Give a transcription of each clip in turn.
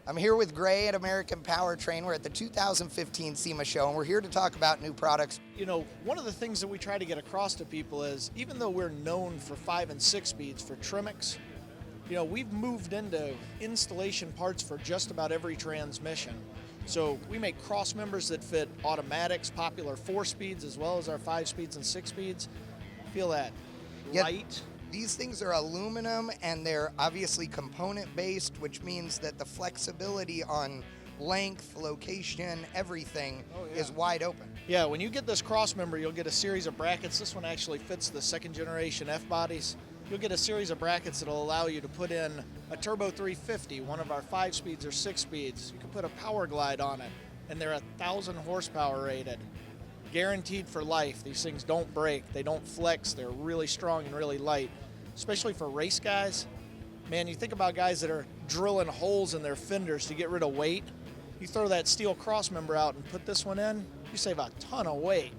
I'm here with Gray at American Powertrain. We're at the 2015 SEMA show, and we're here to talk about new products. You know, one of the things that we try to get across to people is, even though we're known for 5 and 6 speeds for Trimix, you know, we've moved into installation parts for just about every transmission. So we make cross members that fit automatics, popular 4 speeds, as well as our 5 speeds and 6 speeds. Feel that light. These things are aluminum, and they're obviously component-based, which means that the flexibility on length, location, everything is wide open. Yeah, when you get this cross member, you'll get a series of brackets. This one actually fits the 2nd generation F-bodies. You'll get a series of brackets that'll allow you to put in a Turbo 350, one of our 5 speeds or 6 speeds. You can put a Power Glide on it, and they're 1,000 horsepower rated. Guaranteed for life. These things don't break, they don't flex, they're really strong and really light. Especially for race guys. Man, you think about guys that are drilling holes in their fenders to get rid of weight. You throw that steel cross member out and put this one in, you save a ton of weight.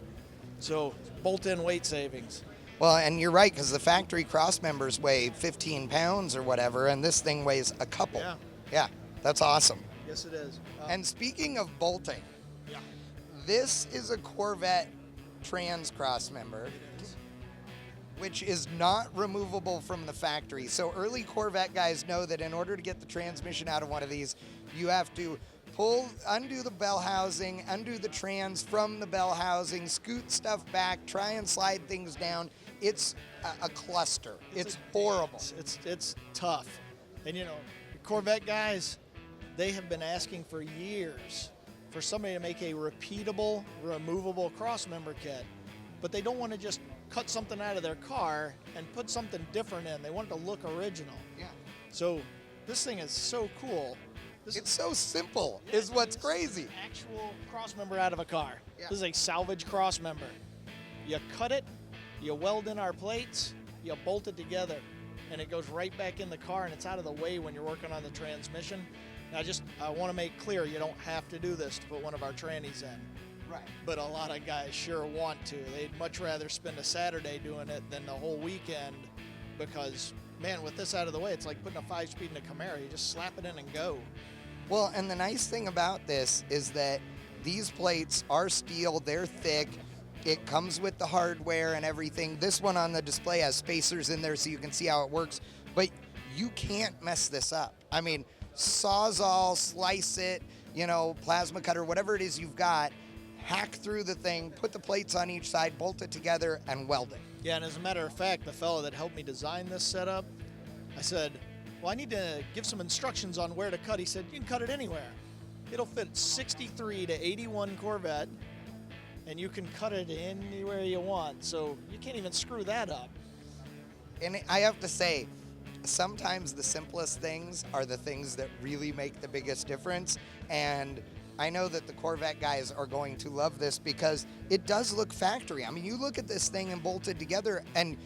So bolt-in weight savings. Well, and you're right, because the factory cross members weigh 15 pounds or whatever, and this thing weighs a couple. Yeah, that's awesome. Yes, it is. And speaking of bolting, this is a Corvette trans cross member, which is not removable from the factory. So early Corvette guys know that in order to get the transmission out of one of these, you have to undo the bell housing, undo the trans from the bell housing, scoot stuff back, try and slide things down. It's a cluster. It's horrible. It's tough. And you know, the Corvette guys, they have been asking for years for somebody to make a repeatable, removable cross member kit. But they don't want to just cut something out of their car and put something different in. They want it to look original. Yeah. So this thing is so cool. It's so simple, is what's crazy. Actual cross member out of a car. Yeah. This is a salvage cross member. You cut it, you weld in our plates, you bolt it together, and it goes right back in the car, and it's out of the way when you're working on the transmission. Now, I want to make clear, you don't have to do this to put one of our trannies in. Right. But a lot of guys sure want to. They'd much rather spend a Saturday doing it than the whole weekend, because, man, with this out of the way, it's like putting a 5-speed in a Camaro. You just slap it in and go. Well, and the nice thing about this is that these plates are steel, they're thick, it comes with the hardware and everything. This one on the display has spacers in there so you can see how it works, but you can't mess this up. I mean, Sawzall, slice it, you know, plasma cutter, whatever it is you've got, hack through the thing, put the plates on each side, bolt it together, and weld it. Yeah, and as a matter of fact, the fellow that helped me design this setup, I said, well, I need to give some instructions on where to cut. He said, you can cut it anywhere. It'll fit 63 to 81 Corvette, and you can cut it anywhere you want, so you can't even screw that up. And I have to say, sometimes the simplest things are the things that really make the biggest difference, and I know that the Corvette guys are going to love this because it does look factory. I mean, you look at this thing and bolted together, and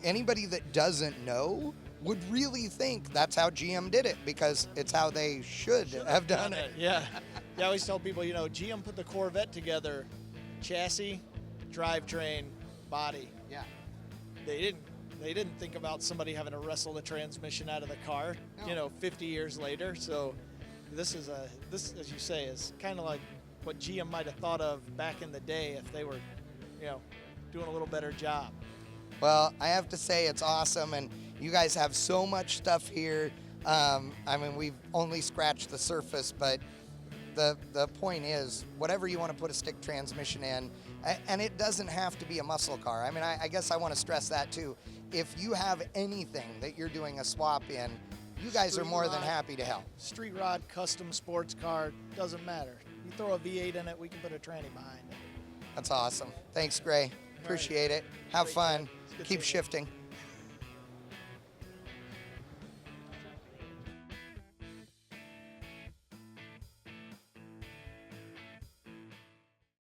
anybody that doesn't know would really think that's how GM did it, because it's how they should have done it. Yeah. I always tell people, you know, GM put the Corvette together, chassis, drivetrain, body. Yeah. They didn't think about somebody having to wrestle the transmission out of the car, you know, 50 years later. So this, as you say, is kind of like what GM might have thought of back in the day if they were, you know, doing a little better job. Well, I have to say it's awesome, and you guys have so much stuff here. I mean, we've only scratched the surface, but the point is, whatever you want to put a stick transmission in, and it doesn't have to be a muscle car. I mean, I guess I want to stress that too. If you have anything that you're doing a swap in, you guys are more than happy to help. Street rod, custom sports car, doesn't matter. You throw a V8 in it, we can put a tranny behind it. That's awesome. Thanks, Gray. Appreciate it. Have fun. Keep shifting.